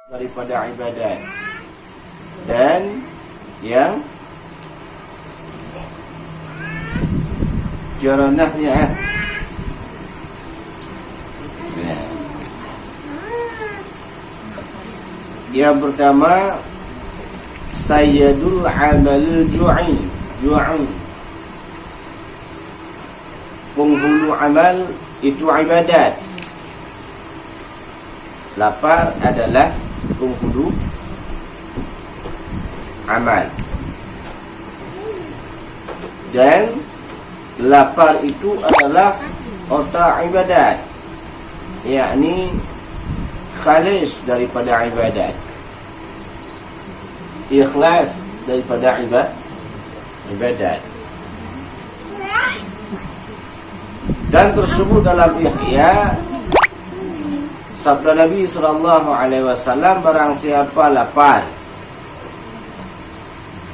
daripada ibadat. Dan yang jaranahnya yang pertama sayyidul amal ju'in. Penghulu amal itu ibadat. Lapar adalah penghulu amal. Dan lapar itu adalah otak ibadat, yakni khalis daripada ibadat, ikhlas daripada ibadat. Dan tersebut dalam Ihya, sabda Nabi SAW, barang siapa lapar,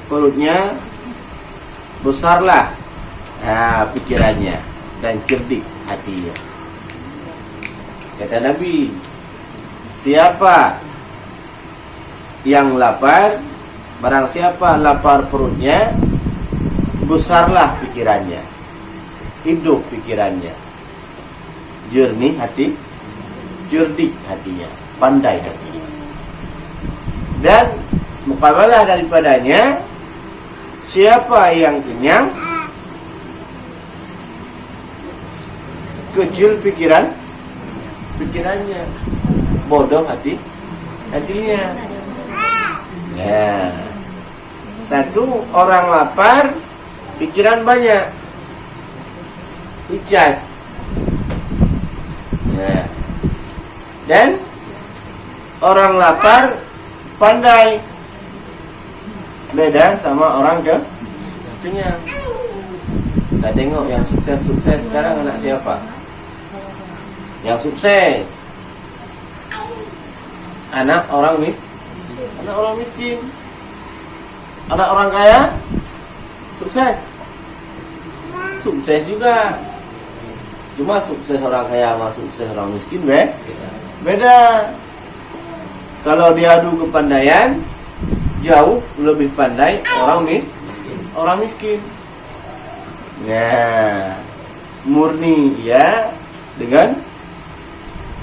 perutnya besarlah pikirannya dan cerdik hatinya. Kata Nabi, siapa yang lapar, barang siapa lapar perutnya, besarlah pikirannya, hidup pikirannya, jernih hati, cerdik hatinya, pandai hatinya. Dan mukabalah daripadanya, siapa yang kenyang, kecil pikirannya, bodoh hatinya. Ya. Satu orang lapar, pikiran banyak, icas. Ya. Dan orang lapar pandai, beda sama orang kenyang. Saya tengok yang sukses sekarang anak siapa? Yang sukses anak orang miskin. Anak orang kaya sukses juga. Cuma sukses orang kaya sama sukses orang miskin beda. Kalau diadu kepandaian, jauh lebih pandai orang miskin. Ya, murni ya, dengan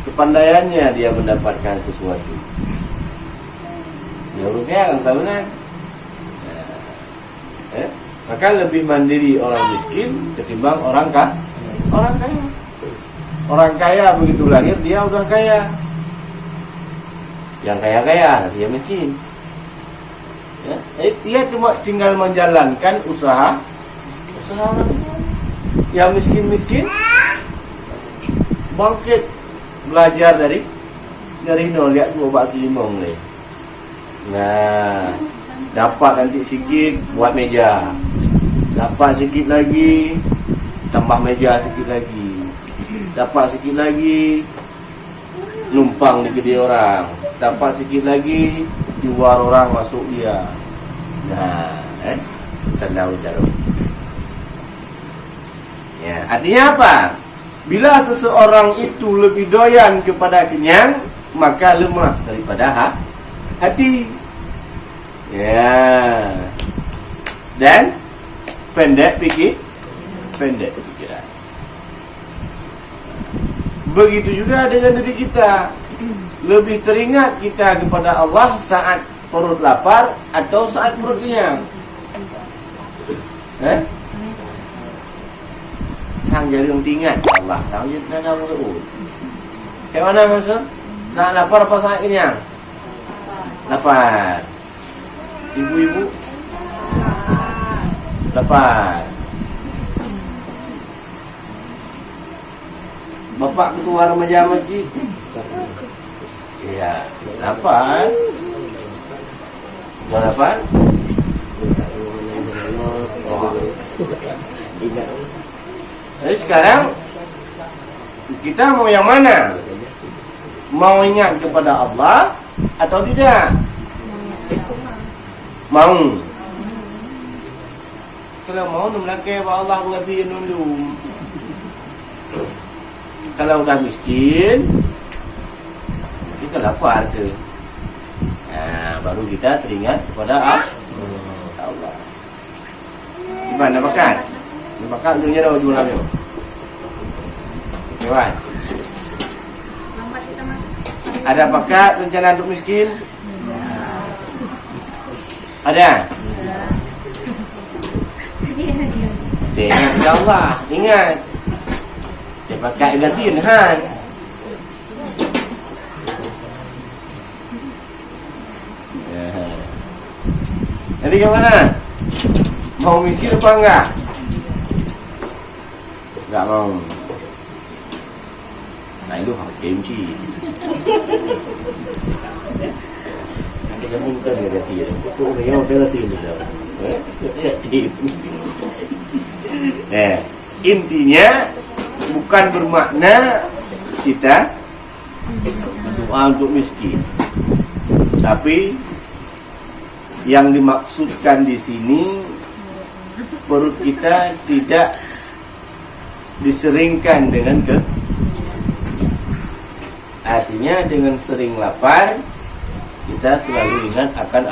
kepandaiannya dia mendapatkan sesuatu. Ya rupiah kan tahunan. Maka lebih mandiri orang miskin ketimbang orang kaya. Orang kaya begitu lahir dia udah kaya. Yang kaya dia miskin. Ya, dia cuma tinggal menjalankan usaha. Yang miskin bangkit, belajar dari nol, lihat gua bagi limong nih. Nah, dapat nanti sikit buat meja, dapat sikit lagi tambah meja sikit lagi, dapat sikit lagi numpang di kedai orang, dapat sikit lagi jual orang masuk dia. Nah, tanda ujar. Ya, artinya apa? Bila seseorang itu lebih doyan kepada kenyang, maka lemah daripada hati. Ya. Dan pendek pikiran. Begitu juga dengan diri kita. Lebih teringat kita kepada Allah saat perut lapar atau saat perut kenyang. Jadi yang ingat Allah tahu kita nak berdoa. Kayak mana maksud? Saat lapar apa saat kenyang? Lapar. Ibu-ibu lapar. Bapak ketua remaja masjid. Iya, lapar. Mau lapar? Jadi sekarang kita mau yang mana? Mau ingat kepada Allah atau tidak? Mau. Kalau mau melangkah bahwa Allah berarti nundum. Kalau udah miskin, kita lapar ke. baru kita teringat kepada Allah. Gimana makan? Makan dunia dah jual lagi. Kawan. Ada pakat rencana untuk miskin? Ada? Ingat insyaAllah. Ingat. Dia pakai gantiin Han. Jadi gimana? Mau miskin apa enggak? Enggak mau. Nah itu hakim sih. Nanti kamu bukan negatif. Itu orang negatif negatif. Intinya bukan bermakna kita berdoa untuk miskin, tapi yang dimaksudkan di sini perut kita tidak diseringkan dengan artinya dengan sering lapar kita selalu ingat akan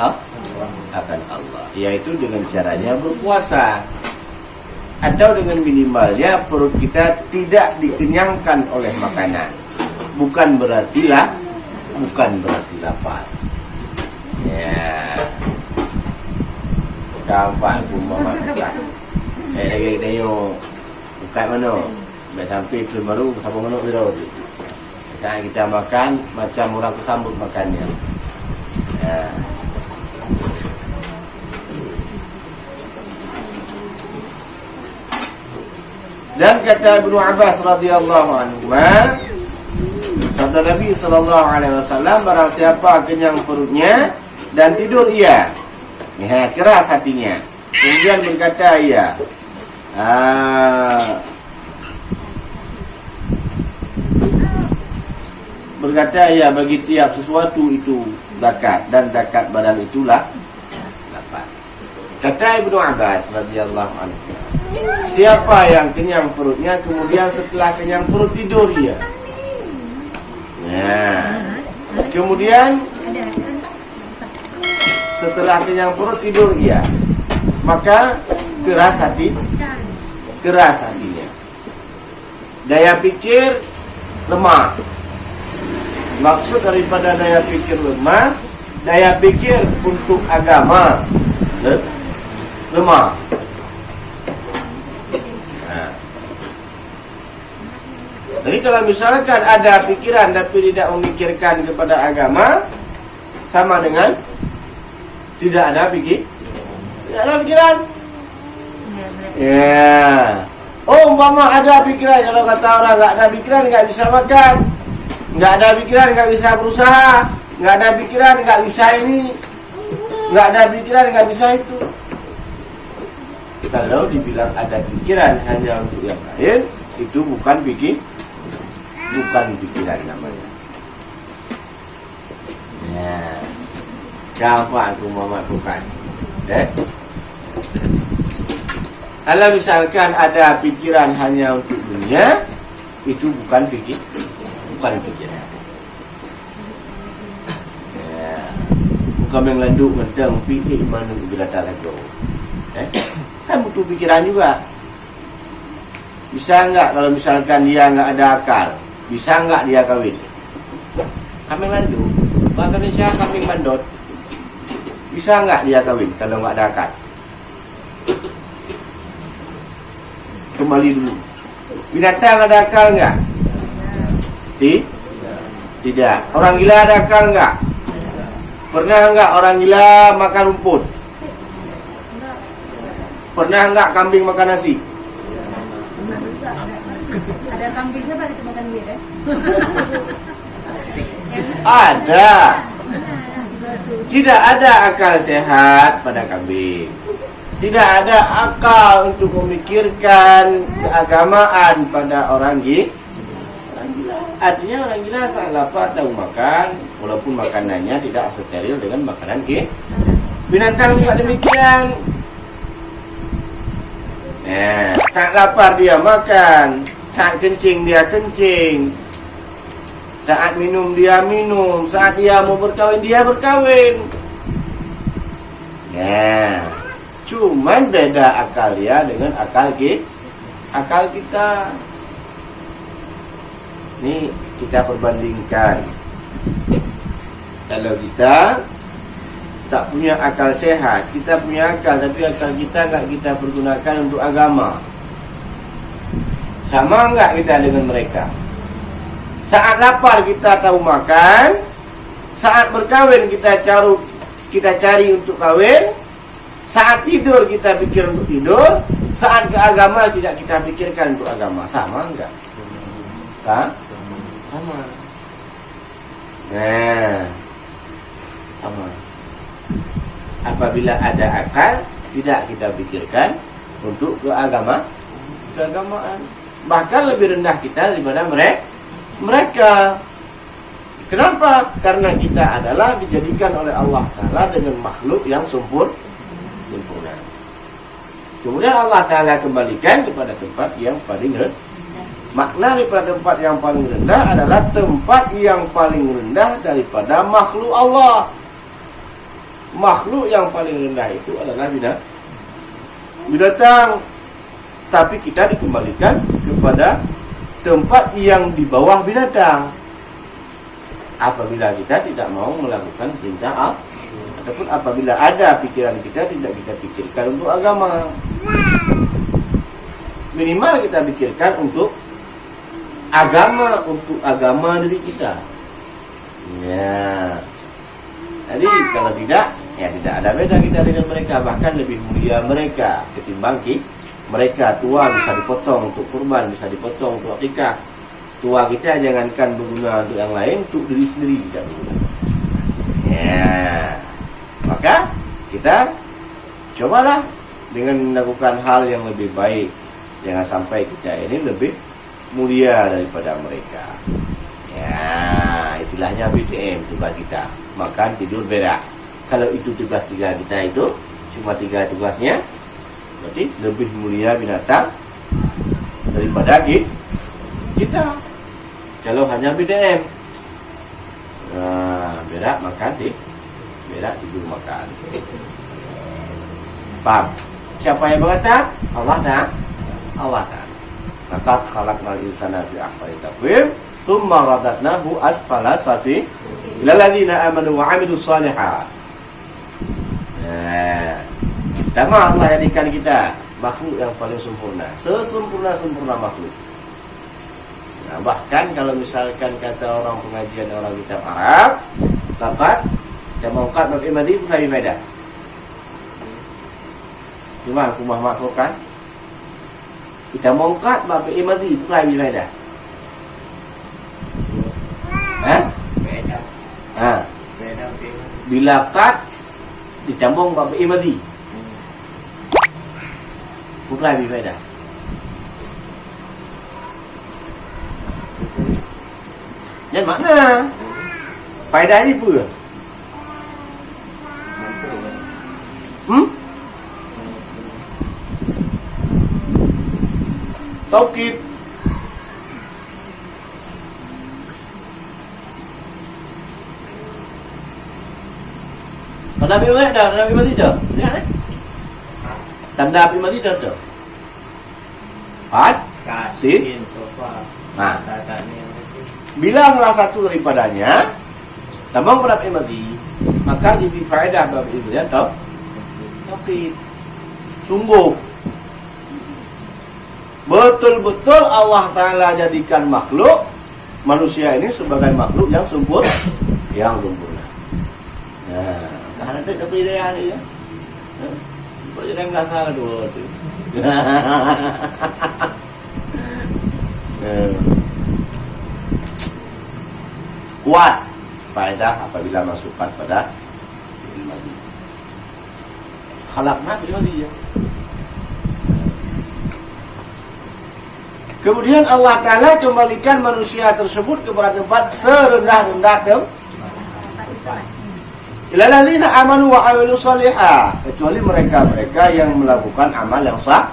Allah, yaitu dengan caranya berpuasa atau dengan minimalnya perut kita tidak dikenyangkan oleh makanan. Bukan berarti lapar. Ya. Gampang pun mama bukan. Lagi tengok bukan mana. Baik sampai film baru sama mana biro. Sekarang kita makan macam orang kesambut makannya. Ya. Dan kata Ibnu Abbas radhiyallahu anhu, sabda Nabi sallallahu alaihi wasallam, barang siapa kenyang perutnya dan tidur ia, keras hatinya, kemudian berkata ia, bagi tiap sesuatu itu zakat, dan zakat badan itulah dapat. Kata Ibnu Abbas radhiyallahu anhu, siapa yang kenyang perutnya kemudian setelah kenyang perut tidur ia. Kemudian setelah kenyang perut tidur ia, maka keras hatinya. Daya pikir lemah. Maksud daripada daya pikir lemah, daya pikir untuk agama lemah. Jadi kalau misalkan ada pikiran tapi tidak memikirkan kepada agama, sama dengan tidak ada pikiran. Ya. Oh, umpama ada pikiran, kalau kata orang nggak ada pikiran nggak bisa makan, nggak ada pikiran nggak bisa berusaha, nggak ada pikiran nggak bisa ini, nggak ada pikiran nggak bisa itu. Kalau dibilang ada pikiran hanya untuk yang lain, itu bukan pikiran namanya. Ya, gampang aku memaklumkan. Kalau misalkan ada pikiran hanya untuk dunia, itu bukan pikiran. Ya, bukan mengelanduk mentang pikir mana bila tak lagu. Kan butuh pikiran juga. Bisa enggak kalau misalkan dia enggak ada akal? Bisa enggak dia kawin? Kambing landu, bahasa Indonesia kambing bandot. Bisa enggak dia kawin kalau enggak ada akal? Kembali dulu. Binatang ada akal enggak? Tidak. Orang gila ada akal enggak? Pernah enggak orang gila makan rumput? Pernah enggak kambing makan nasi? Ada kambing siapa yang makan dia? Ada. Tidak ada akal sehat pada kambing. Tidak ada akal untuk memikirkan keagamaan pada orang gila. Artinya orang gila saat lapar tahu makan, walaupun makanannya tidak steril dengan makanan gila. Binatang juga demikian. Saat lapar dia makan, saat kencing dia kencing, saat minum dia minum, saat dia mau berkawin dia berkawin. Nah, cuman beda akal dia dengan akal kita. Ini kita perbandingkan. Kalau kita tak punya akal sehat, kita punya akal tapi akal kita enggak kita pergunakan untuk agama. Sama enggak kita dengan mereka? Saat lapar kita tahu makan, saat berkawin kita cari untuk kawin, saat tidur kita pikir untuk tidur, saat ke agama tidak kita pikirkan untuk agama. Sama enggak? Sama. Nah, sama. Apabila ada akal, tidak kita pikirkan untuk keagamaan. Bahkan lebih rendah kita daripada mereka. Kenapa? Karena kita adalah dijadikan oleh Allah Ta'ala dengan makhluk yang sempurna. Kemudian Allah Ta'ala kembalikan kepada tempat yang paling rendah. Makna daripada tempat yang paling rendah adalah tempat yang paling rendah daripada makhluk Allah. Makhluk yang paling rendah itu adalah binatang. Tapi kita dikembalikan kepada tempat yang di bawah binatang. Apabila kita tidak mau melakukan perintah Allah, ataupun apabila ada pikiran kita tidak kita pikirkan untuk agama. Minimal kita pikirkan untuk agama diri kita. Ya. Jadi kalau tidak, ya tidak ada beda kita dengan mereka, bahkan lebih mulia mereka ketimbang mereka. Tua bisa dipotong untuk kurban, bisa dipotong untuk akikah. Tua kita jangankan berguna untuk yang lain, untuk diri sendiri tidak berguna. Ya. Maka kita cobalah dengan melakukan hal yang lebih baik. Jangan sampai kita ini lebih mulia daripada mereka. Ya, istilahnya BTM tugas kita. Makan, tidur, berak. Kalau itu tugas kita itu cuma 3 tugasnya, berarti lebih mulia binatang daripada kita. Kalau hanya BTM, berak, makan, berak, tidur, makan. Paham? Siapa yang berkata? Allah Ta'ala. Laqad khalaqnal insana fi ahsani taqwim, tsumma radadnahu asfala safilin lil ladzina amanu wa 'amilus shalihat. Pertama Allah jadikan kita makhluk yang paling sempurna, sesempurna makhluk. Nah, bahkan kalau misalkan kata orang pengajian orang kitab Arab, laqad jamaukat bab imadi lebih beda. Cuma aku maksudkan kita mengkat bab imadi lebih beda. Beda. Beda. Bila kat dicambung bab imadi lebih beda. Dan makna faedah ni apa? Taukid. Tanda api mati dah, tanda api mati dah. Lihat tanda api mati dah tu. Sin, sofa. Nah, bila salah satu daripadanya tambang pada api mati, maka jadi faedah bagi dia taukid. Sungguh betul-betul Allah Ta'ala jadikan makhluk manusia ini sebagai makhluk yang sempurna. Nah, karena ada perbedaan ini ya. Perbedaan belakang dua tu. Kuat faedah apabila masukkan pada ilmu. Khalaqna ilmu dia. Kemudian Allah Ta'ala kembalikan manusia tersebut kepada tempat serendah-rendah tempat. Ilal ladzina amanu wa 'amilus shalihat, kecuali mereka-mereka yang melakukan amal yang sah,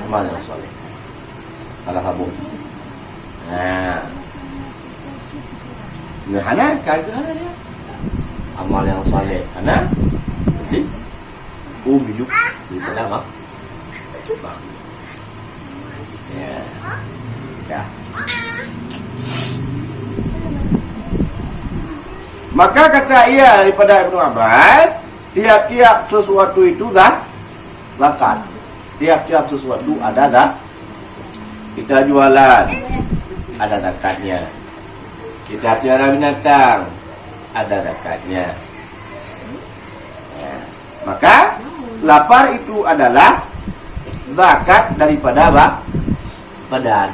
amal yang saleh. Salah satu. Nah. Hana kagak dia. Amal yang saleh. Hana. Jadi hidup daripada mak. Ya. Ya. Maka kata ia daripada Ibnu Abbas, tiap-tiap sesuatu itu zakat. Tiap-tiap sesuatu ada. Kita jualan, ada zakatnya. Kita pelihara binatang, ada zakatnya. Ya. Maka lapar itu adalah zakat daripada badan.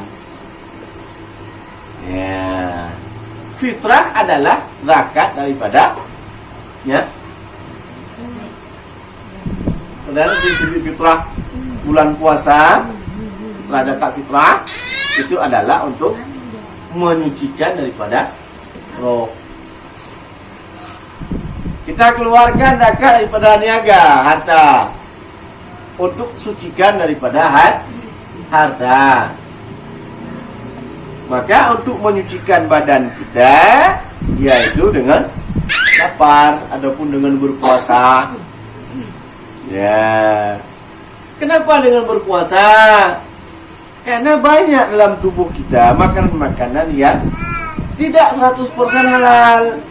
Ya. Fitrah adalah zakat daripada dan di fitrah bulan puasa, fitrah zakat fitrah itu adalah untuk menyucikan daripada roh. Kita keluarkan zakat daripada niaga harta untuk sucikan daripada harta. Maka untuk menyucikan badan kita, yaitu dengan lapar ataupun dengan berpuasa. Ya. Kenapa dengan berpuasa? Karena banyak dalam tubuh kita makanan-makanan yang tidak 100% halal.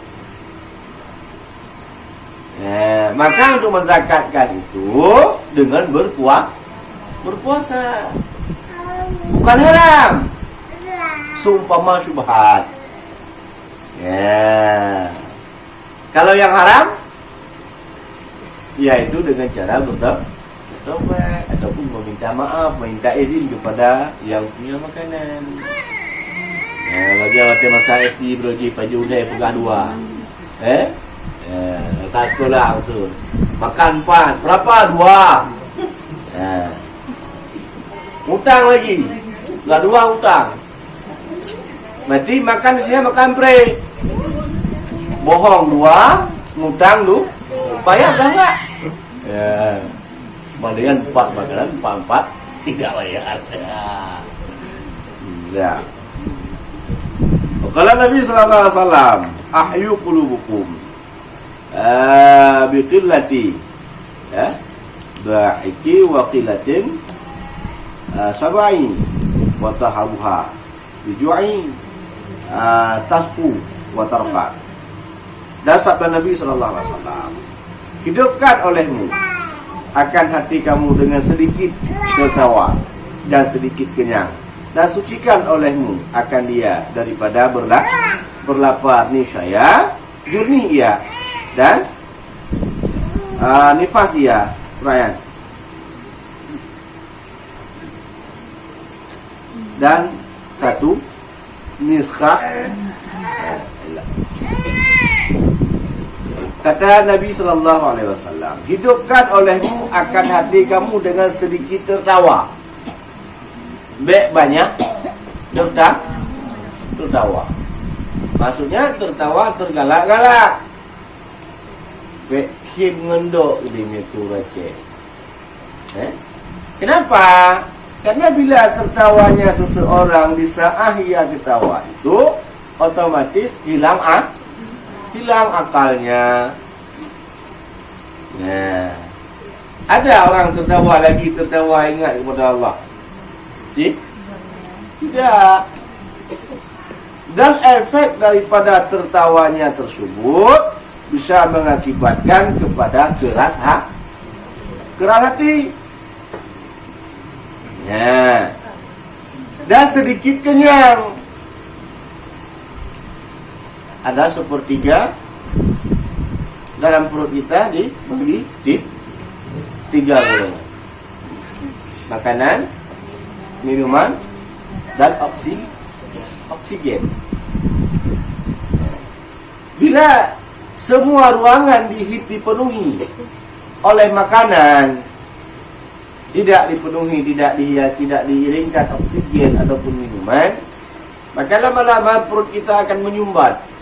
Ya, maka untuk menzakatkan itu dengan berpuasa. Bukan haram. Seumpama syubhat. Ya. Kalau yang haram, yaitu dengan cara bertobat ataupun meminta maaf, meminta izin kepada yang punya makanan. Ya, bagi awak makan SD beroji pagi udai pegang 2. Saya sekolah langsung. Makan 4. Berapa? 2. Ya. Utang lagi. Lah 2 utang. Berarti makan di sini makan pre. Bohong 2, ngutang lu. Bayar dah enggak? Ya. Malian 4 makanan, 4 tidak bayar. Ya. Kalau Nabi sallallahu alaihi wasallam, ahyu qulubukum. Biqillati. Ya. Ba'iki wa qillatin sab'in wa tahabuha. Biju'i tasfu wa tarfa. Dan sabda Nabi sallallahu alaihi wasallam, hidupkan olehmu akan hati kamu dengan sedikit tertawa dan sedikit kenyang, dan sucikan olehmu akan dia daripada berlapar niscaya jernih ia dan nifas ia perayaan. Dan satu niskhah. Kata Nabi sallallahu alaihi wasallam, hidupkan olehmu akan hati kamu dengan sedikit tertawa. Baik banyak tertawa. Maksudnya tertawa tergalak-galak. Baik kim ngendok di metu receh. Kenapa? Karena bila tertawanya seseorang di saat ia ketawa itu otomatis hilang akalnya. Nah, ada orang tertawa lagi tertawa ingat kepada Allah. Tidak. Dan efek daripada tertawanya tersebut bisa mengakibatkan kepada keras hati. Ya. Dan sedikit kenyang. Ada sepertiga dalam perut kita dibagi di 3 golongan: makanan, minuman, dan oksigen. Bila semua ruangan dipenuhi oleh makanan, tidak dipenuhi, tidak diiringkan oksigen ataupun minuman, maka lama-lama perut kita akan menyumbat.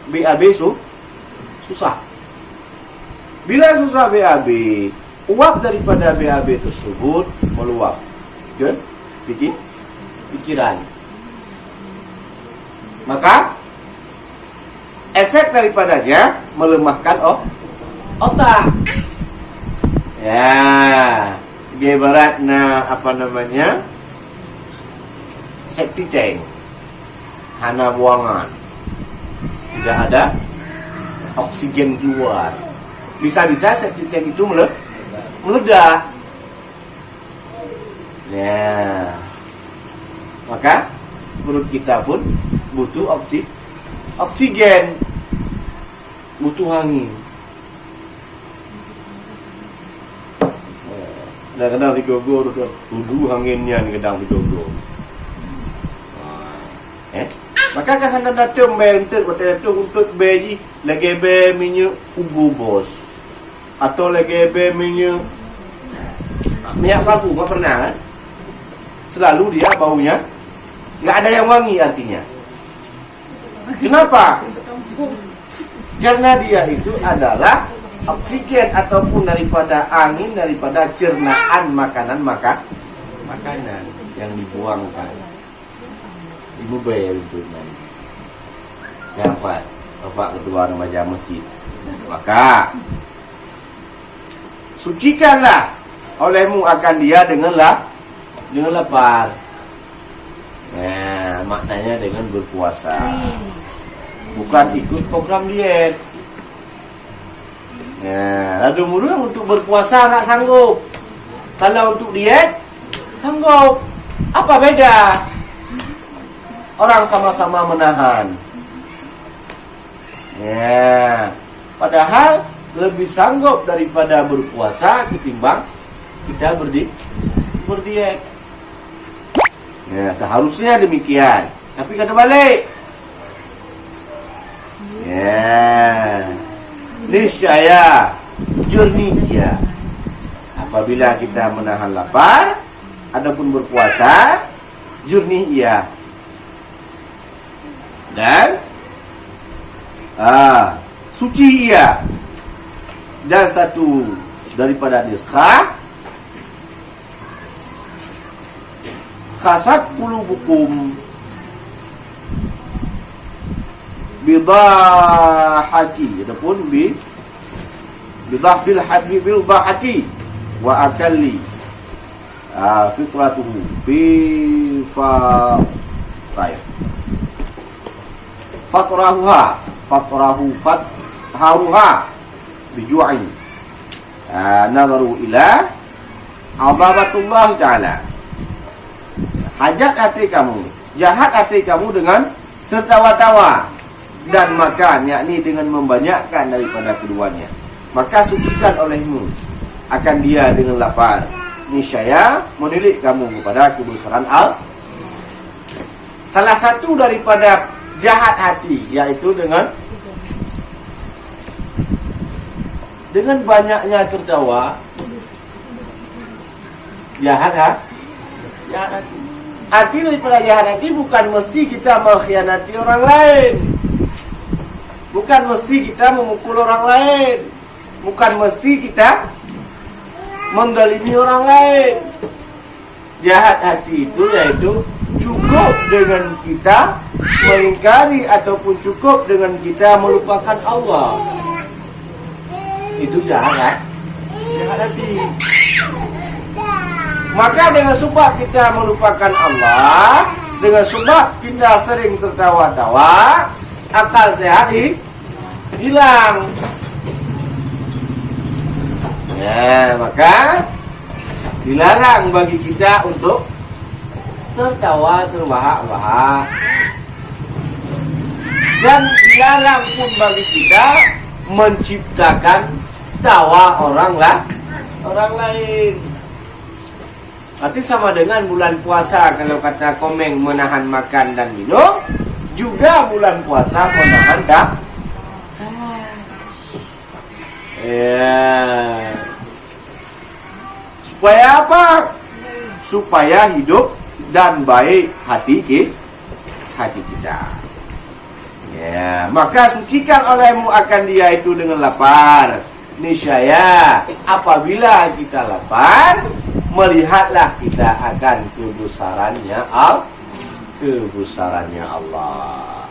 BAB susah. Bila susah BAB, uap daripada BAB tersebut meluap ke pikiran. Maka efek daripadanya melemahkan otak. Ya, ibaratnya apa namanya? Septic tank. Hana buangan. Tidak ada oksigen keluar. Bisa-bisa septic tank itu meledak. Ya. Maka perut kita pun butuh oksigen. Butuh angin. Kadang-kadang digogor tuduh anginnya ni kadang digogor. Maka kan anda datang bentuk untuk beli lagi be minyak ubu bos atau lagi be minyak bambu, nggak pernah kan? Selalu dia baunya nggak ada yang wangi artinya. Kenapa? Karena dia itu adalah oksigen ataupun daripada angin, daripada cernaan makanan yang dibuangkan. Ibu bayar itu yang Bapak ketua remaja masjid. Maka sucikanlah olehmu akan dia dengan lapar. Nah, maknanya dengan berpuasa. Bukan ikut program diet. Nah, lalu murah untuk berpuasa nggak sanggup. Kalau untuk diet sanggup. Apa beda? Orang sama-sama menahan. Ya, padahal lebih sanggup daripada berpuasa ketimbang kita berdiet. Ya, seharusnya demikian. Tapi kata balik. Ya, niscaya jernih ya. Apabila kita menahan lapar, adapun berpuasa, jernih ya. Dan suci ia. Dan satu daripada niskhah khasat qulubukum bidahati ataupun bidahbil hadbi bil bahati wa akalli fitratuhu fi fatharuha biju'in nazaru ila azabatullah ta'ala. Hajat hati kamu, jahat hati kamu dengan tertawa-tawa dan makan, yakni dengan membanyakkan daripada keduanya. Maka sucikan olehmu akan dia dengan lapar. Niscaya menilik kamu kepada kebesaran salah satu daripada jahat hati, yaitu dengan banyaknya tertawa. Jahat hati. Arti daripada jahat hati bukan mesti kita mengkhianati orang lain, bukan mesti kita memukul orang lain, bukan mesti kita mendalimi orang lain. Jahat hati itu yaitu cukup dengan kita mengingkari ataupun cukup dengan kita melupakan Allah. Itu jahat hati. Maka dengan sebab kita melupakan Allah, dengan sebab kita sering tertawa-tawa, akal sehat hilang. Ya, maka dilarang bagi kita untuk tertawa terbahak-bahak. Dan dilarang pun bagi kita menciptakan tawa orang lain. Berarti sama dengan bulan puasa, kalau kata Komeng menahan makan dan minum, juga bulan puasa menahan ya. Supaya apa? Supaya hidup dan baik hati kita. Ya, maka sucikan olehmu akan dia itu dengan lapar. Niscaya apabila kita lapar, melihatlah kita akan kebesarannya Allah.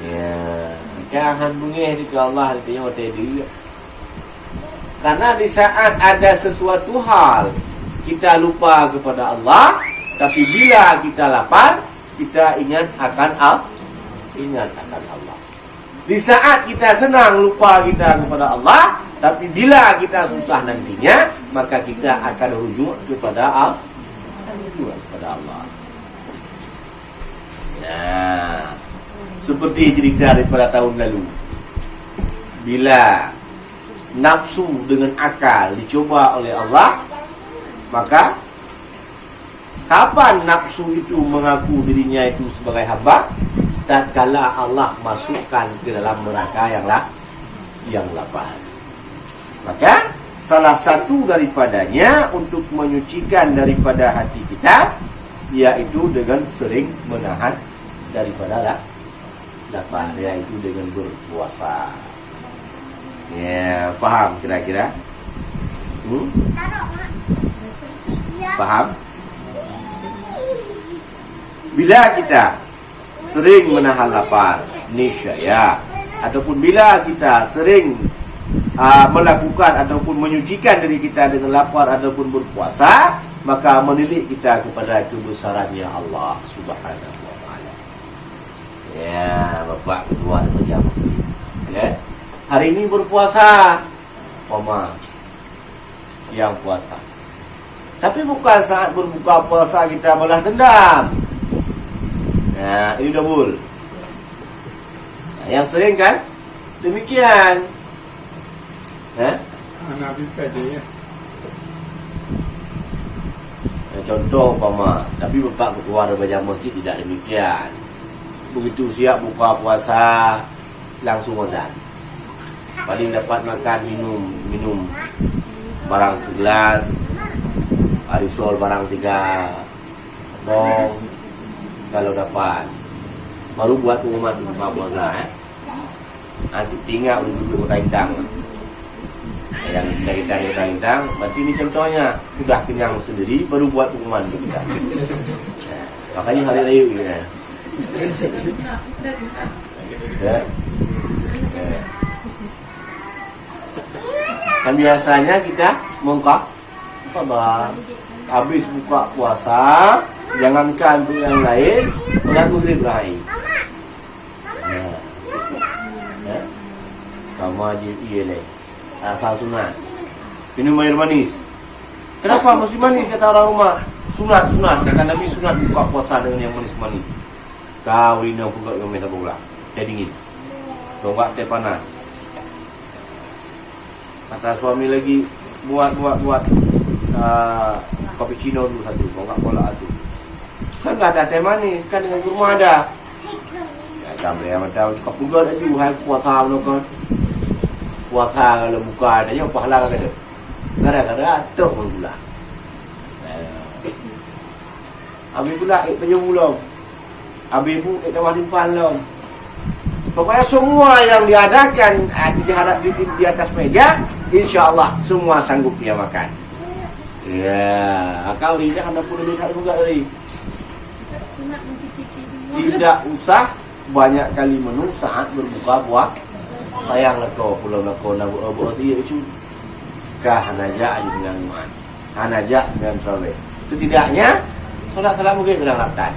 Ya, jangan bungih di Allah artinya mati dia. Karena di saat ada sesuatu hal kita lupa kepada Allah, tapi bila kita lapar, kita ingat akan Allah. Di saat kita senang, lupa kita kepada Allah, tapi bila kita susah nantinya, maka kita akan rujuk kepada Allah. Nah, seperti cerita daripada tahun lalu, bila nafsu dengan akal dicoba oleh Allah, maka kapan nafsu itu mengaku dirinya itu sebagai hamba? Tatkala Allah masukkan ke dalam neraka yang lapar. Maka salah satu daripadanya untuk menyucikan daripada hati kita, yaitu dengan sering menahan daripada lapar, yaitu dengan berpuasa. Ya, paham kira-kira? Paham? Bila kita sering menahan lapar, niscaya, ataupun bila kita sering melakukan ataupun menyucikan diri kita dengan lapar ataupun berpuasa, maka menilik kita kepada kebesarannya Allah Subhanahu wa taala. Ya, Bapak Ketua macam ya. Hari ini berpuasa, Oma yang puasa. Tapi bukan saat berbuka puasa kita balas dendam. Nah, ini double. Nah, yang sering kan demikian. Nabi ya. Contoh umpama, tapi Bapak keluar dari masjid tidak demikian. Begitu siap buka puasa langsung azan. Paling dapat makan minum barang segelas, arisol barang 3 dong, kalau dapat baru buat pengumuman buka puasa. Nanti tinggal untuk rintang. Yang kita rintang, berarti ini contohnya sudah kenyang sendiri baru buat pengumuman untuk kita. Nah, makanya hari raya gitu ya. Kan biasanya kita mengkak habis buka puasa, jangankan untuk yang lain, udah maghrib berakhir. Kamu aja iya leh, asal sunat. Minum air manis. Kenapa mesti manis kata orang rumah? Sunat. Kata Nabi sunat buka puasa dengan yang manis-manis. Kau ini aku gak minta bola. Teh dingin. Coba teh panas. Kata suami lagi buat cappuccino dulu satu, Coca-Cola satu. Kan nggak ada teh manis, kan dengan kurma ada. Ya sampai yang tahu cukup pula aja hai puasa lo kan. Puasa kalau buka ada yang pahala kan ada. Gara-gara tok gula. Abi pula penyu belum. Abi bu kita timpan belum. Pokoknya semua yang diadakan di atas meja, insya Allah semua sanggup dia makan. Ya, kau ini kan pun lihat juga dari. Tidak usah banyak kali menu saat berbuka puasa. Sayang leko pulau leko nabu obo dia itu. Kah hanaja aja dengan iman, hanaja dengan terawih. Setidaknya solat mungkin bilang laptan.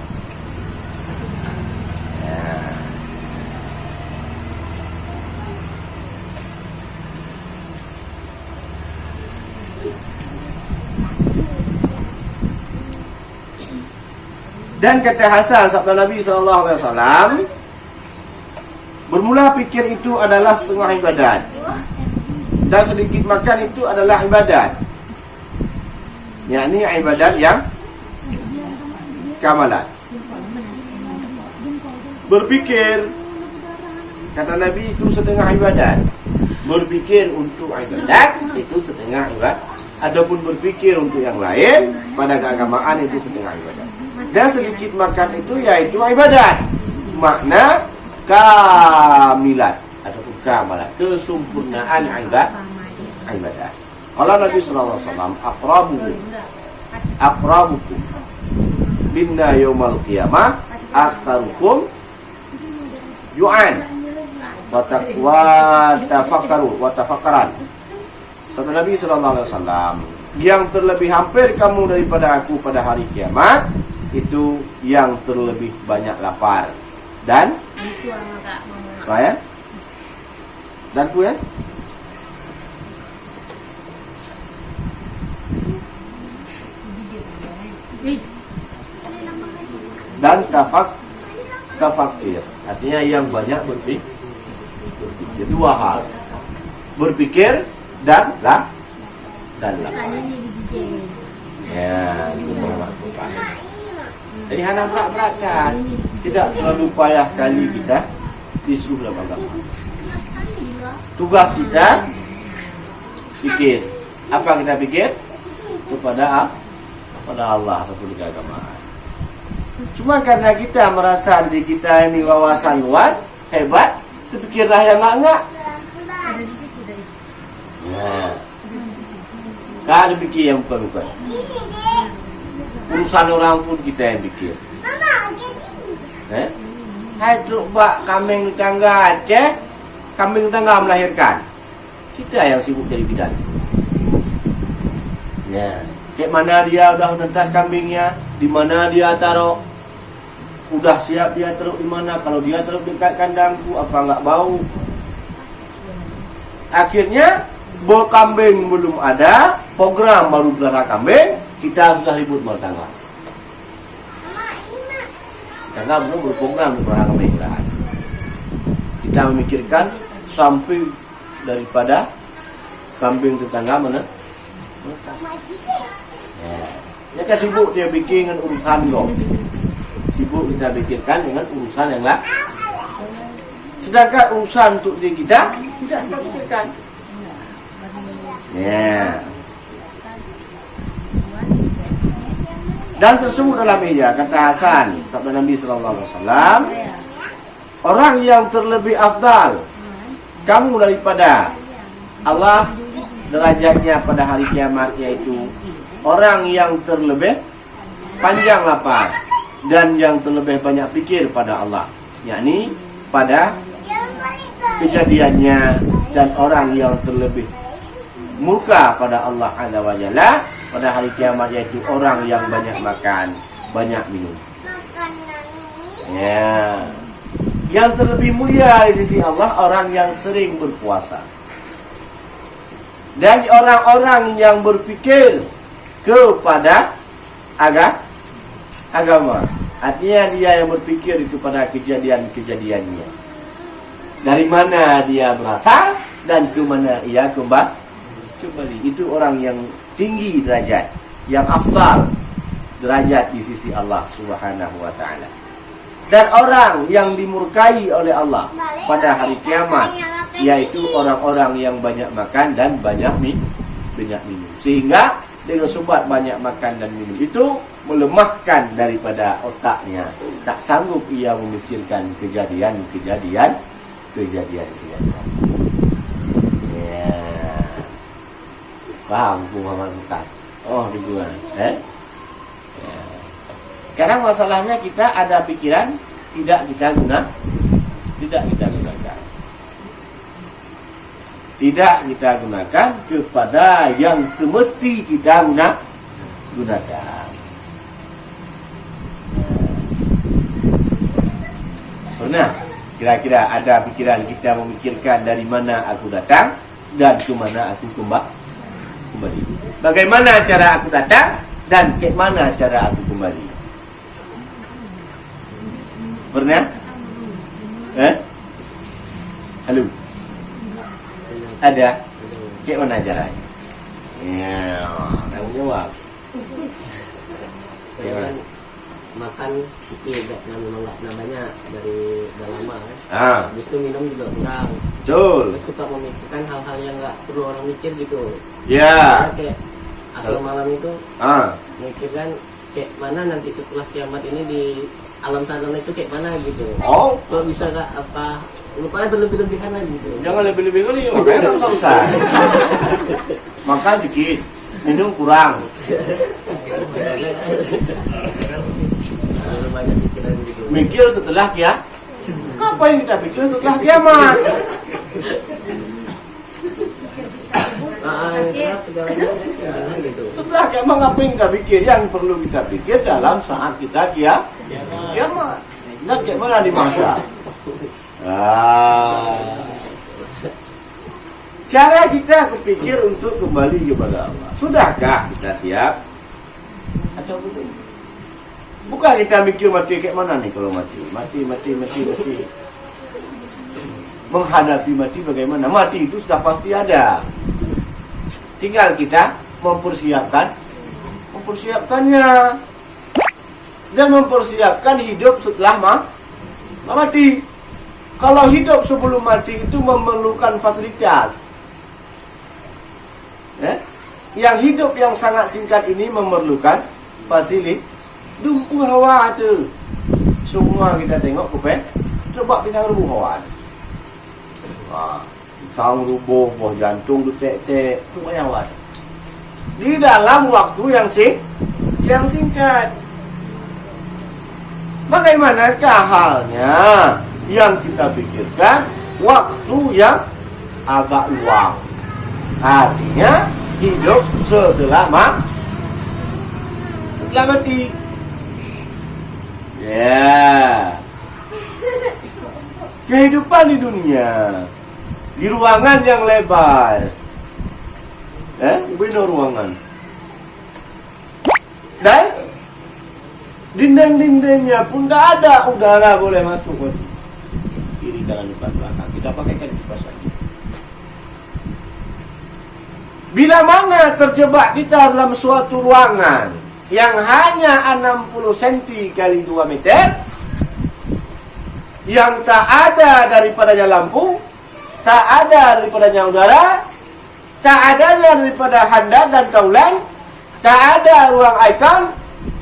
Dan kata Hasan sabda Nabi SAW, bermula fikir itu adalah setengah ibadat, dan sedikit makan itu adalah ibadat. Yakni ibadat yang kamalat. Berfikir, kata Nabi, itu setengah ibadat. Berfikir untuk ibadat itu setengah ibadat. Adapun berfikir untuk yang lain pada keagamaan itu setengah ibadat. Dan sedikit makan itu yaitu ibadat. Makna kamilat ataupun kamalat, kesempurnaan ibadat. Allah Nabi sallallahu alaihi wasallam aqrabukum binna yaumal qiyamah aktsarukum ju'an wa tafakkaran. Sabda Nabi sallallahu alaihi wasallam, yang terlebih hampir kamu daripada aku pada hari kiamat itu yang terlebih banyak lapar dan Itu orang Kak Mama. ya dan ya Ih, dan tafakir, artinya yang banyak berpikir. Dua hal, berpikir dan lah. tadi ini digigit. Ya, itu melakukan. Jadi hanya berat-beratkan, tidak terlalu payah kali kita disuruh dalam agama. Tugas kita pikir. Apa kita pikir? Kepada Allah ataupun keagamaan. Cuma karena kita merasa diri kita ini wawasan luas, hebat, terpikirlah yang enggak. Ada di situ tadi. Nah, tak ada pikir yang bukan-bukan. Urusan orang pun kita yang pikir. Hai truk bak kambing tetangga Aceh, kambing tetangga melahirkan. Kita yang sibuk jadi bidan. Ya, kayak mana dia udah nentas kambingnya, di mana dia taruh, udah siap dia taruh di mana. Kalau dia taruh dekat kandangku, apa nggak bau? Akhirnya kambing belum ada, program baru pelihara kambing, kita sudah ribut rumah tangga. Tangga belum berprogram pelihara kambing. Kita memikirkan sampai daripada kambing tetangga mana. Ya kan sibuk dia bikin dengan urusan dong. Sibuk kita pikirkan dengan urusan yang lain. Sedangkan urusan untuk diri kita tidak kita pikirkan. Ya. Dan tersebut dalam meja kata Hasan, sabda Nabi sallallahu alaihi wasallam, orang yang terlebih afdal kamu daripada Allah derajatnya pada hari kiamat yaitu orang yang terlebih panjang lapar dan yang terlebih banyak fikir pada Allah, yakni pada kejadiannya, dan orang yang terlebih murka pada Allah Azza wa Jalla pada hari kiamat yaitu orang yang banyak makan, banyak minum. Ya. Yang terlebih mulia di sisi Allah orang yang sering berpuasa. Dan orang-orang yang berfikir kepada agama. Artinya dia yang berfikir kepada kejadian-kejadiannya. Dari mana dia berasal dan ke mana ia kembali. Itu orang yang tinggi derajat, yang afdal derajat di sisi Allah Subhanahu wa taala. Dan orang yang dimurkai oleh Allah pada hari kiamat yaitu orang-orang yang banyak makan dan banyak minum. Sehingga dengan sebab banyak makan dan minum itu melemahkan daripada otaknya. Tak sanggup ia memikirkan kejadian. Ya. Paham Bu Muhammad Mukhtar? Oh, dibuat. Ya. Sekarang masalahnya kita ada pikiran tidak kita gunakan. Tidak kita gunakan kepada yang semesti kita gunakan. Pernah kira-kira ada pikiran kita memikirkan dari mana aku datang dan ke mana aku kembali. Bagaimana cara aku datang dan ke mana cara aku kembali? Pernah? Halo? Ada? Kayak mana caranya? Ya, tanggung jawab. Kan makan sedikit, memang nggak namanya dari udah lama kan. Habis itu minum juga kurang. Betul. Terus suka memikirkan hal-hal yang nggak perlu orang mikir gitu. Ya. Kayak asal malam itu mikirkan kayak mana nanti setelah kiamat ini di alam sana itu kayak mana gitu. Oh, kok bisa nggak apa? Lupanya berlebih-lebihan lagi gitu. Jangan lebih-lebih kali, makanya kan susah. Makan dikit, minum kurang. Banyak pikiran gitu. Mikir setelah apa yang kita pikir setelah kiamat? sakit. Jangan gitu. Setelah kiamat apa yang kita pikir? Yang perlu kita pikir dalam saat kita kiamat. Dan kayak mana di masa? Cara kita kepikir untuk kembali kepada Allah. Sudahkah kita siap? Atau belum? Bukan kita mikir mati kayak mana nih kalau mati. Mati. Menghadapi mati bagaimana? Mati itu sudah pasti ada. Tinggal kita mempersiapkannya dan mempersiapkan hidup setelah mati. Kalau hidup sebelum mati itu memerlukan fasilitas. Yang hidup yang sangat singkat ini memerlukan fasilitas. Dumpu hawa tu. Semua kita tengok kupet. Coba kita rubuh hawa. Sang rubuh, boh jantung tu cek. Semua hawa. Di dalam waktu yang singkat. Bagaimanakah halnya yang kita pikirkan waktu yang agak luang? Artinya hidup setelah mati. Kehidupan di dunia di ruangan yang lebar. Beda ruangan. Dan dinding-dindingnya pun tidak ada udara boleh masuk ke situ. Kiri kanan depan belakang. Kita pakaikan kipas lagi. Bila mana terjebak kita dalam suatu ruangan yang hanya 60 cm kali 2 meter, yang tak ada daripadanya lampu, tak ada daripadanya udara, tak ada daripada handa dan taulan, tak ada ruang aircon,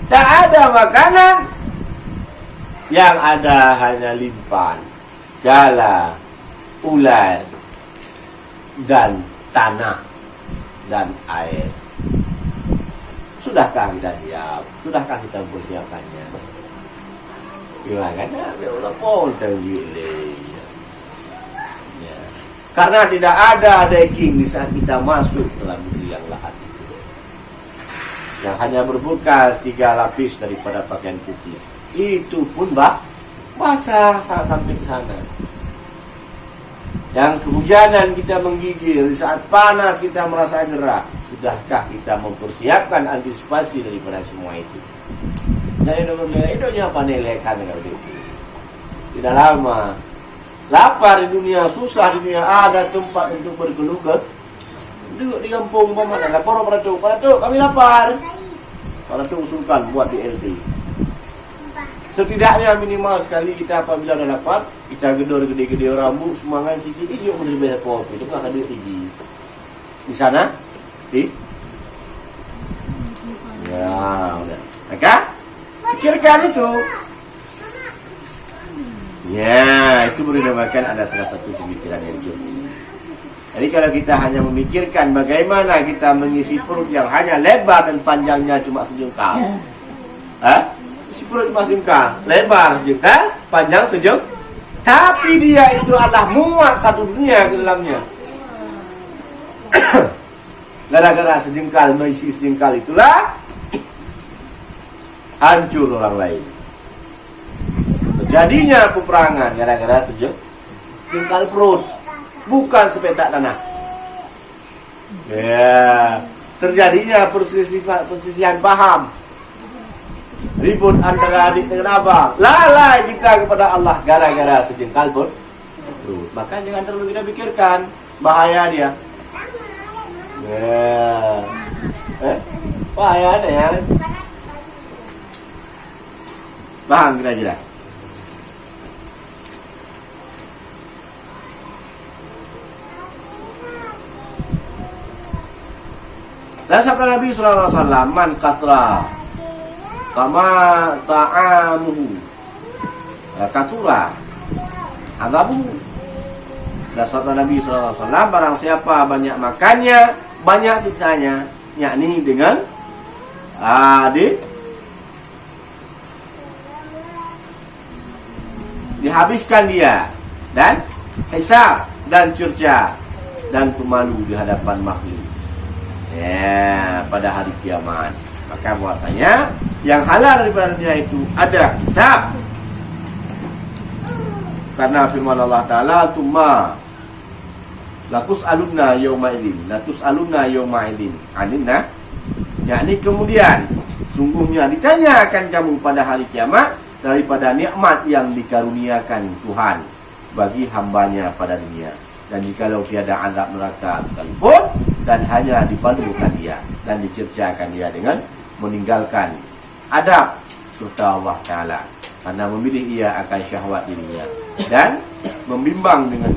tak ada makanan, yang ada hanya limpan, gala, ular, dan tanah dan air. Sudahkah kita siap? Sudahkah kita mempersiapkannya? Gimana? Allah pun karena tidak ada daging di saat kita masuk dalam negeri yang lahat itu, yang hanya berbuka 3 lapis daripada pakaian putih. Itu pun basah sampai ke sana. Yang kehujanan kita menggigil, di saat panas kita merasa gerah. Sudahkah kita mempersiapkan antisipasi daripada semua itu? Jadi hidupnya panelekan kalau itu. Tidak lama. Lapar di dunia, susah di dunia, ada tempat untuk bergeluh ke. Duduk di kampung mana? Lapor pada tu, kami lapar. Pada tu usulkan buat BLT. Setidaknya minimal sekali kita apabila dah lapar, kita gedor gede-gede rambut, semangat sikit, yuk menerima kopi. Itu kan ada tinggi. Di sana, ya, udah. Maka pikirkan itu. Ya, itu berdasarkan ada salah satu pemikiran yang jauh. Jadi kalau kita hanya memikirkan bagaimana kita mengisi perut yang hanya lebar dan panjangnya cuma sejengkal. Isi perut cuma sejengkal, lebar sejengkal, panjang sejengkal. Tapi dia itu adalah muat satu dunia ke dalamnya. Gara-gara sejengkal mengisi sejengkal itulah hancur orang lain. Jadinya peperangan gara-gara sejengkal perut, bukan sepetak tanah. Ya, terjadinya persisihan paham, ribut antara adik dengan abang, lalai kita kepada Allah gara-gara sejengkal perut. Maka jangan terlalu kita pikirkan, bahaya dia. Ya, bahaya ada ya. Paham kira-kira? Dan sabda Nabi sallallahu alaihi wasallam, man qatra kama ta'amuhu katura adabuhu. Dan sabda Nabi sallallahu alaihi wasallam, barang siapa banyak makannya, banyak siksanya, yakni dengan dihabiskan dia, dan hisab dan curca dan pemalu di hadapan makhluk. Ya, pada hari kiamat. Maka bahwasanya yang halal daripada dunia itu ada hisab. Karena firman Allah Ta'ala, "Tuma latus alunna yaumaidin, latus alunna yaumaidin aninna." Yakni kemudian sungguhnya ditanya akan kamu pada hari kiamat daripada nikmat yang dikaruniakan Tuhan bagi hambanya pada dunia. Dan jikalau tiada azab neraka sekalipun, dan hanya dipadukan dia dan dicercakan dia dengan meninggalkan adab serta Allah Ta'ala, karena memilih ia akan syahwat dirinya dan membimbang dengan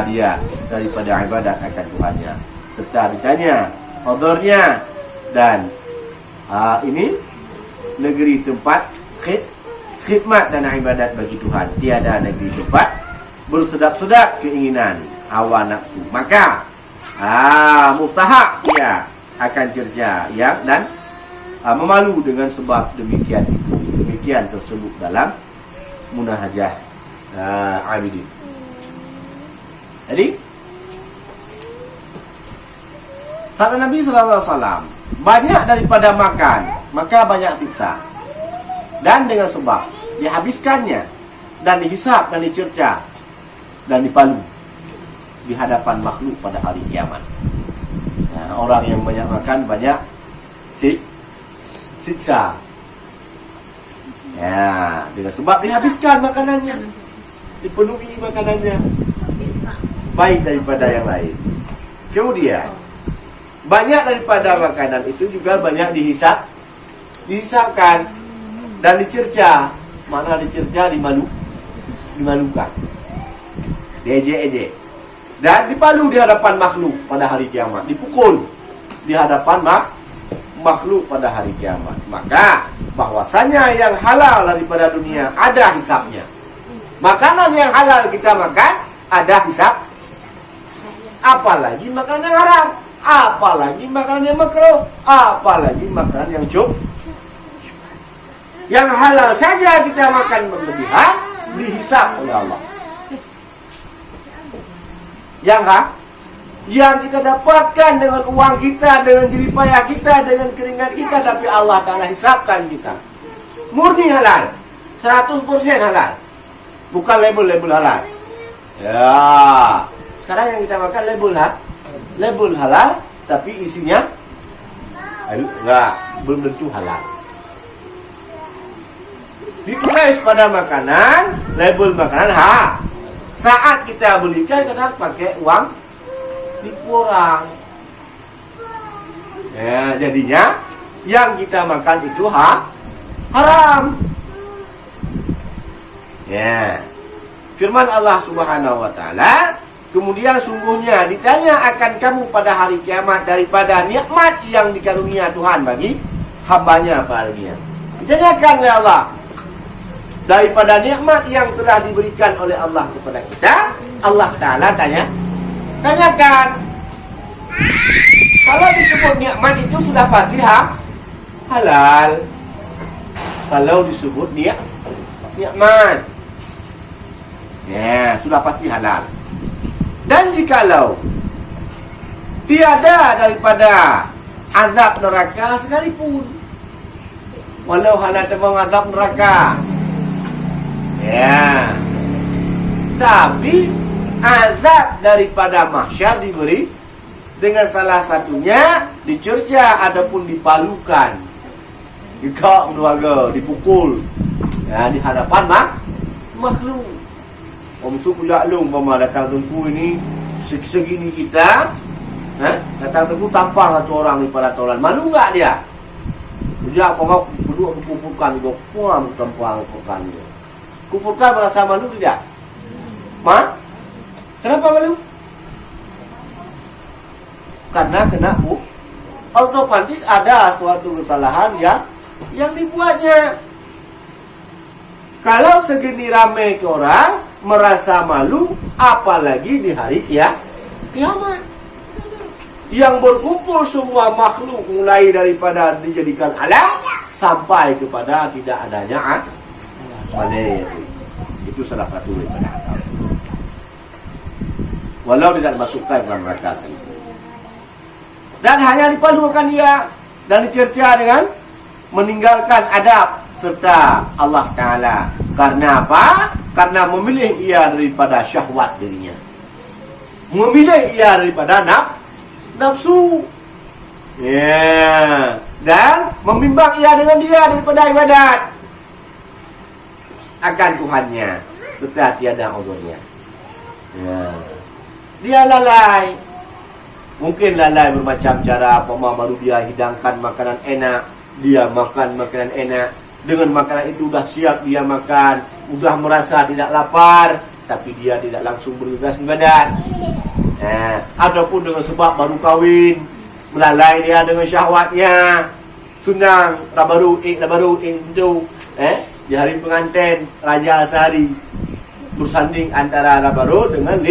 dia daripada ibadat akan Tuhannya, serta ditanya hadirnya dan ini negeri tempat khidmat dan ibadat bagi Tuhan. Tiada negeri tempat bersedap-sedap keinginan hawa nafsu, maka mustahak ia akan cerca ya, dan memalu dengan sebab demikian itu. Demikian tersebut dalam Munahajah Abidin. Jadi sabda Nabi sallallahu alaihi wasallam, banyak daripada makan maka banyak siksa, dan dengan sebab dihabiskannya dan dihisap dan dicerca dan dipalu di hadapan makhluk pada hari kiamat. Nah, orang yang banyak makan banyak siksa. Ya, dengan sebab dihabiskan makanannya, dipenuhi makanannya, baik daripada yang lain. Kemudian banyak daripada makanan itu juga banyak dihisapkan dan dicerca. Mana dicerca, dimalukan, diejek-ejek, dan dipalu di hadapan makhluk pada hari kiamat, dipukul di hadapan makhluk pada hari kiamat. Maka bahwasanya yang halal daripada dunia ada hisapnya. Makanan yang halal kita makan ada hisap. Apalagi makanan yang haram, apalagi makanan yang makruh, apalagi makanan yang yang halal saja kita makan berlebihan dihisap oleh Allah. Yang kita dapatkan dengan uang kita, dengan jerih payah kita, dengan keringat kita, tapi Allah Ta'ala hisapkan kita. Murni halal, 100% halal, bukan label-label halal. Ya, sekarang yang kita makan label halal, tapi isinya belum tentu halal. Ditulis pada makanan, label makanan saat kita belikan kadang pakai uang tipu orang. Ya, jadinya yang kita makan itu haram. Ya. Firman Allah Subhanahu wa Ta'ala, kemudian sungguhnya ditanya akan kamu pada hari kiamat daripada nikmat yang dikarunia Tuhan bagi hambanya pada dunia. Ditanyakan oleh Allah daripada nikmat yang telah diberikan oleh Allah kepada kita. Allah Ta'ala tanyakan. Kalau disebut nikmat itu sudah pasti halal. Kalau disebut nikmat, ya sudah pasti halal. Dan jikalau tiada daripada azab neraka sekalipun, walau hanya tembang azab neraka, ya, tapi azab daripada mahsyar diberi dengan salah satunya dicerca ataupun dipalukan, dikak keluarga, dipukul, ya, di hadapan makhluk. Om tu pula lu umpama datang tengku ini segini kita, datang tengku tampar satu orang daripada tolan, malu enggak dia? Dia apa mau berdua kufurkan juga, puang tampar kufurkan dia. Kufurkan merasa malu tidak? Kenapa malu? Karena kena otomatis ada suatu kesalahan yang dibuatnya. Kalau segini ramai ke orang merasa malu, apalagi di hari kiamat, yang berkumpul semua makhluk mulai daripada dijadikan alam sampai kepada tidak adanya balik. Itu salah satu daripada azab. Walau tidak masukkan dalam neraka. Dan hanya dipadukan dia dan dicerca dengan meninggalkan adab serta Allah Ta'ala. Karena apa? Karena memilih ia daripada syahwat dirinya, memilih ia daripada nafsu, ya, dan membimbang ia dengan dia daripada ibadat akan Tuhannya serta tiada uzurnya. Ya. Dia lalai. Mungkin lalai bermacam cara. Baru dia hidangkan makanan enak, dia makan makanan enak. Dengan makanan itu sudah siap dia makan, sudah merasa tidak lapar, tapi dia tidak langsung bergegas badan. Ataupun dengan sebab baru kahwin, melalai dia dengan syahwatnya. Senang, dah baru itu. Di hari pengantin raja sehari bersanding antara baru dengan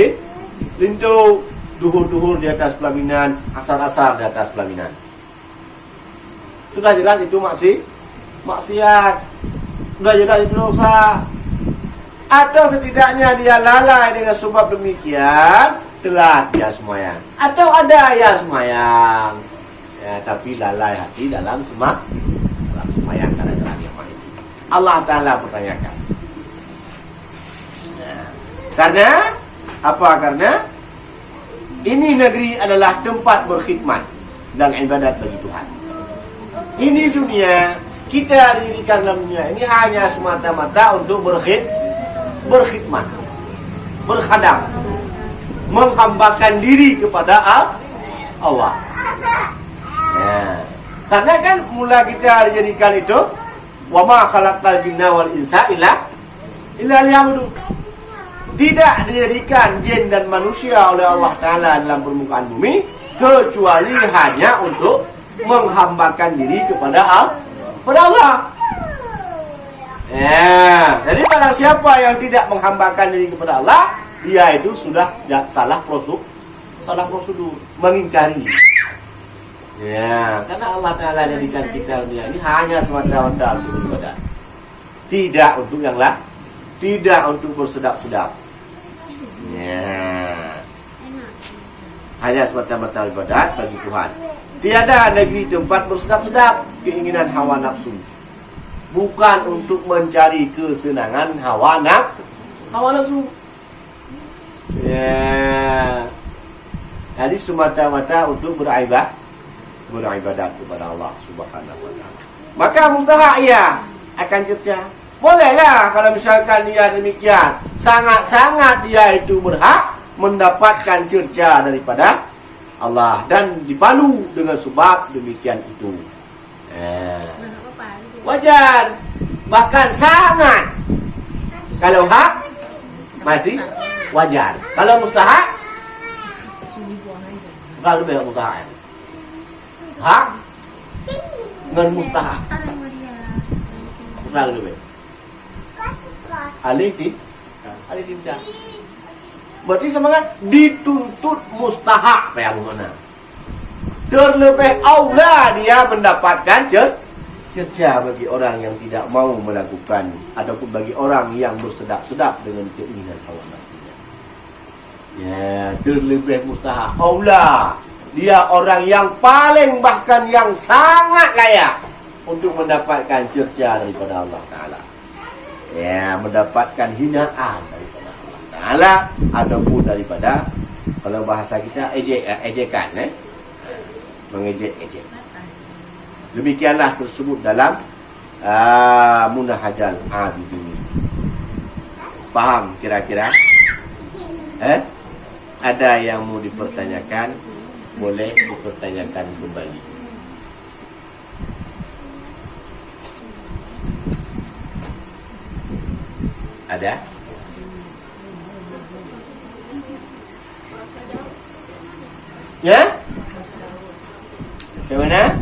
lintu. Duhur-duhur di atas pelaminan, asar-asar di atas pelaminan. Sudah jelas itu maksiat. Sudah jelas itu dosa. Atau setidaknya dia lalai dengan sebab demikian, telat dia semayang. Atau ada ya semayang, ya, tapi lalai hati dalam semayang kadang-kadang yang main. Allah Ta'ala pertanyakan. Nah, karena apa? Karena ini negeri adalah tempat berkhidmat dan ibadat bagi Tuhan. Ini dunia, kita didirikan dalam dunia ini hanya semata-mata untuk berkhidmat, berkhadam, menghambakan diri kepada Allah. Ya. Karena kan mula kita dijadikan itu, wa ma khalaqtal jinna wal insa illa liya'budun. Tidak dijadikan jin dan manusia oleh Allah Ta'ala dalam permukaan bumi kecuali hanya untuk menghambakan diri kepada Allah. Ya, jadi barang siapa yang tidak menghambakan diri kepada Allah, dia itu sudah salah prosedur, mengingkari. Ya, karena Allah Ta'ala jadikan kita dunia ini hanya semata-mata untuk beribadah, tidak untuk yang lain, tidak untuk bersedap-sedap. Ya, hanya semata-mata ibadat bagi Tuhan. Tiada negeri tempat bersedap-sedap keinginan hawa nafsu, bukan untuk mencari kesenangan hawa nafsu. Ya, jadi semata-mata untuk beribadat kepada Allah Subhanahu wa Ta'ala. Maka mustahak ia akan cerca. Bolehlah kalau misalkan dia demikian, sangat-sangat dia itu berhak mendapatkan cerca daripada Allah dan dipalu dengan sebab demikian itu. Wajar, bahkan sangat. Kalau hak masih wajar. Kalau mustahak, kalau lebih mustahak. Hak dengan mustahak. Selalu lebih. Alif cinta. Berarti semangat dituntut mustahak ya mana? Terlebih aula dia mendapatkan cerca bagi orang yang tidak mau melakukan ataupun bagi orang yang bersedap-sedap dengan keinginan hawa nafsunya. Ya, terlebih mustahak aula dia orang yang paling bahkan yang sangat layak untuk mendapatkan cerca daripada Allah Ta'ala. Ya, mendapatkan hinaan daripada Allah Ta'ala ataupun daripada, kalau bahasa kita, ejekan, mengejek-ejek. Demikianlah tersebut dalam Munahajal Abidin. Faham kira-kira? Ada yang mau dipertanyakan? Boleh dipertanyakan kembali. Ada? Ya? Bagaimana?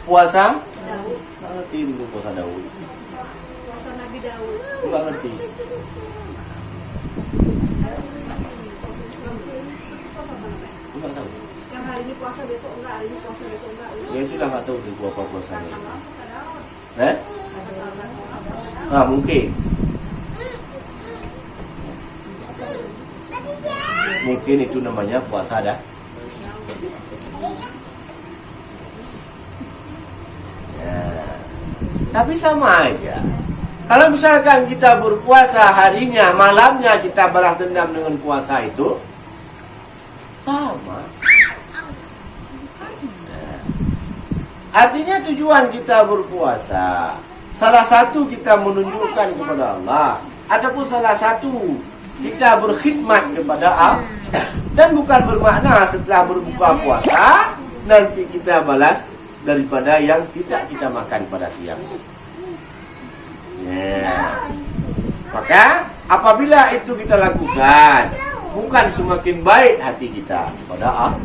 Puasa? Nggak ngerti dulu puasa Daud. Puasa Nabi Daud. Nggak ngerti. Nggak tahu. Yang hari ini puasa besok enggak, hari ini puasa besok enggak. Ya sudah nggak tahu tuh apa puasanya. Mungkin. Mungkin itu namanya puasa dah. Ya. Tapi sama aja. Kalau misalkan kita berpuasa harinya, malamnya kita balas dendam dengan puasa itu, sama. Nah. Artinya tujuan kita berpuasa, salah satu kita menunjukkan kepada Allah, ataupun salah satu kita berkhidmat kepada Allah, dan bukan bermakna setelah berbuka puasa nanti kita balas daripada yang tidak kita makan pada siang. Ya. Maka apabila itu kita lakukan, bukan semakin baik hati kita kepada Allah.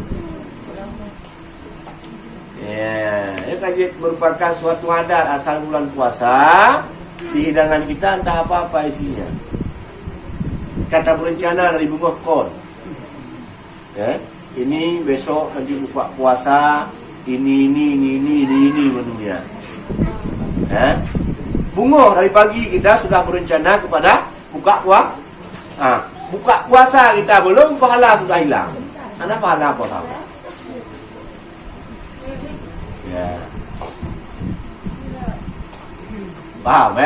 Ya, itu merupakan suatu adat asal bulan puasa. Di hidangan kita entah apa-apa isinya. Kata berencana dari bunga kon. Ya, ini besok nanti buka puasa, ini menunya. Ya. Bunga dari pagi kita sudah berencana kepada buka puasa. Buka puasa kita belum, pahala sudah hilang. Ada pahala apa tahu? Ya. Paham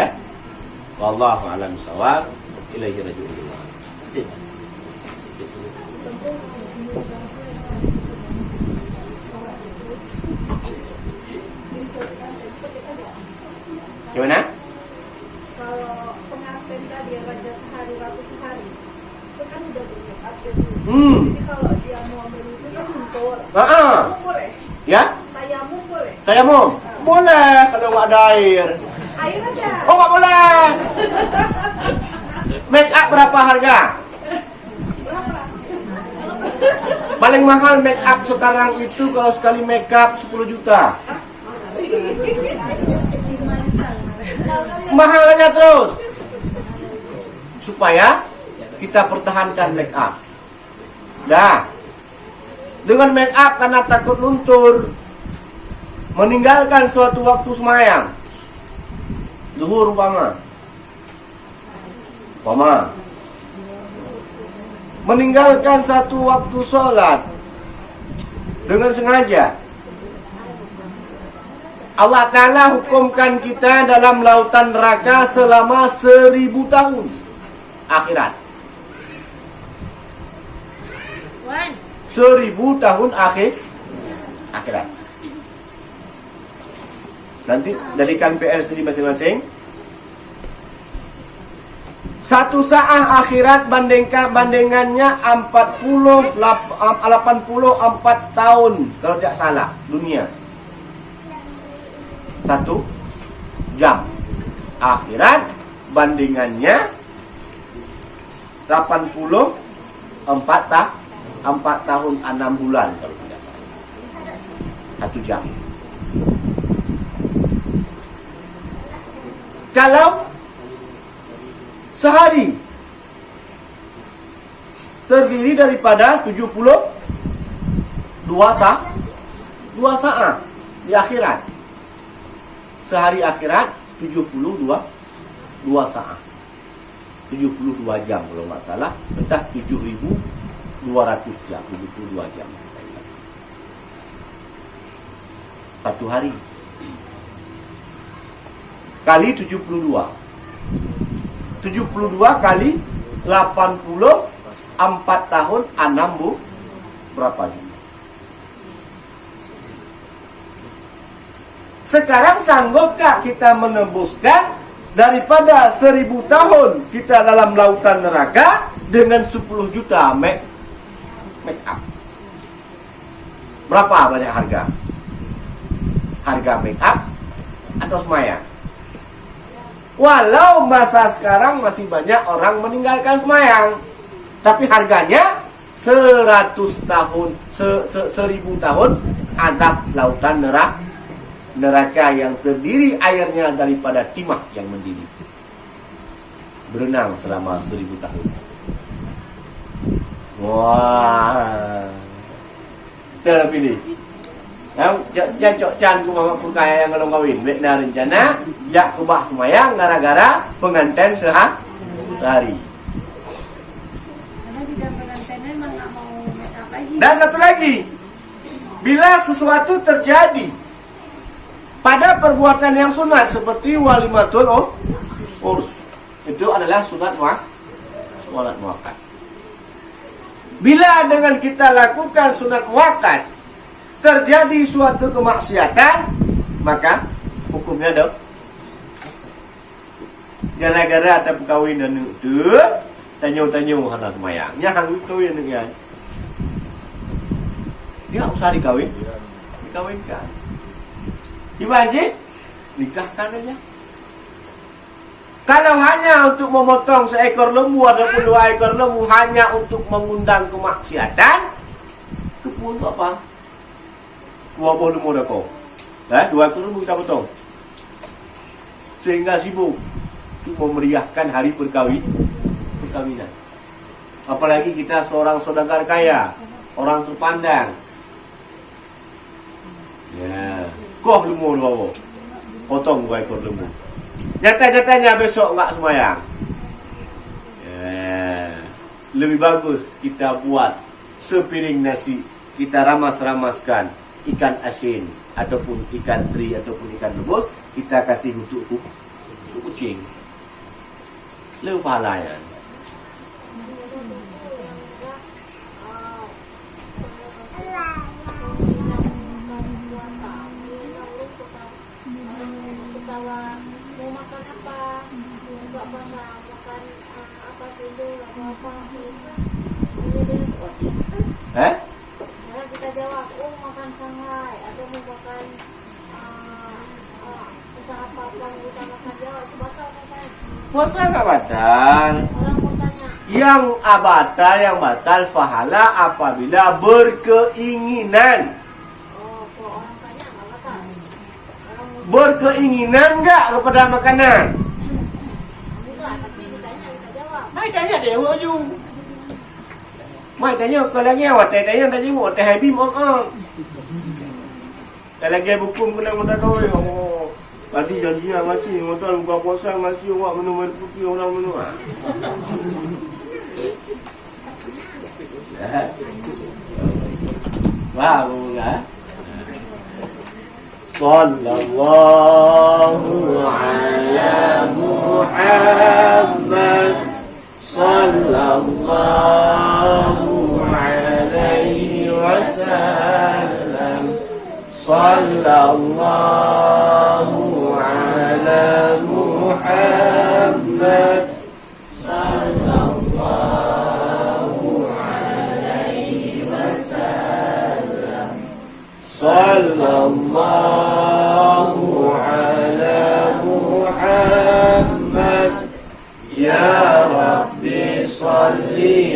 Wallahu a'lam bishawab. Ilaihi raji'un. Gimana? Kalau pengantin tadi raja sehari, ratu sehari, itu kan udah berdekat ya. Jadi kalau dia mau ambil itu kan muntur. Boleh. Ya? Tayamum boleh. Tayamum? Boleh kalau nggak ada air. Air aja. Oh nggak boleh. Make up berapa harga? Paling mahal make up sekarang itu kalau sekali make up 10 juta. Mahalnya terus supaya kita pertahankan make up. Dah. Dengan make up karena takut luntur, meninggalkan suatu waktu semayang. Zuhur umpama. Meninggalkan satu waktu sholat dengan sengaja. Allah Ta'ala hukumkan kita dalam lautan neraka selama 1000 tahun akhirat. 1000 tahun akhirat. Nanti jadikan PR sendiri masing-masing. Satu saat akhirat bandingannya 84 tahun kalau tidak salah dunia. 1 jam akhirat bandingannya 4 tahun 6 bulan kalau tidak salah. 1 jam. Kalau sehari terdiri daripada 72 saat di akhirat. Sehari akhirat 72 saat. 72 jam kalau nggak salah, entah 7.200 jam, 72 jam. Satu hari kali 72 kali 84 tahun 6 berapa jam? Sekarang sanggupkah kita menembuskan daripada 1000 tahun kita dalam lautan neraka dengan 10 juta make up? Berapa banyak harga? Harga make up atau semaya? Walau masa sekarang masih banyak orang meninggalkan semayang, tapi harganya 100 tahun, 1000 tahun adab lautan neraka yang terdiri airnya daripada timah yang mendidih. Berenang selama 1000 tahun. Wah, terpilih. Yang cok can ku mama kaya yang ngelong kawin. Bekna rencana jak kubah semayang gara-gara pengantin sehari. Karena tidak pengantinnya memang Dan satu lagi, bila sesuatu terjadi pada perbuatan yang sunat seperti walimatul urs, itu adalah sunat muakkad. Bila dengan kita lakukan sunat muakkad terjadi suatu kemaksiatan, maka hukumnya dong. Gara-gara ada perkawinan itu, tanyo-tanyo hana semayang. Yang kawin dengan dia usah dikawinkan. Wajib nikahkan aja. Kalau hanya untuk memotong seekor lembu ataupun 2 ekor lembu hanya untuk mengundang kemaksiatan, itu pun untuk apa? 20 lembu dah kau. 2 ekor lembu kita potong. Sehingga sibuk untuk memeriahkan hari perkawinan. Apalagi kita seorang saudagar kaya, orang terpandang. Ya, koh lembu bawa, potong 2 ekor lembu. Nyata-nyatanya besok enggak semayang. Ya, lebih bagus kita buat sepiring nasi, kita ramas-ramaskan ikan asin ataupun ikan teri ataupun ikan rebus, kita kasih untuk kucing. Lebih pahala ya. Mau makan apa? Enggak makan apa dulu, apa Nah, kita jawab, makan sangai atau mau makan apa kita makan jawab, itu batal kan? Puasa enggak batal. Orang mau tanya. Yang batal pahala apabila berkeinginan. Kalau orang tanya enggak batal. Berkeinginan enggak kepada makanan? Enggak, tapi ditanya kita jawab. Mai tanya dia waju. Mai tanya kalau lagi awak tanya tadi awak teh habis mau. Kalau lagi buku kena mudah kau. Nanti janjinya masih motor buka puasa masih awak minum air putih orang minum. Wah, enggak. Sallallahu ala Muhammad sallallahu alaihi wasallam sallallahu ala Muhammad sallallahu alaihi wasallam sallallahu ala Muhammad ya Rabbi salli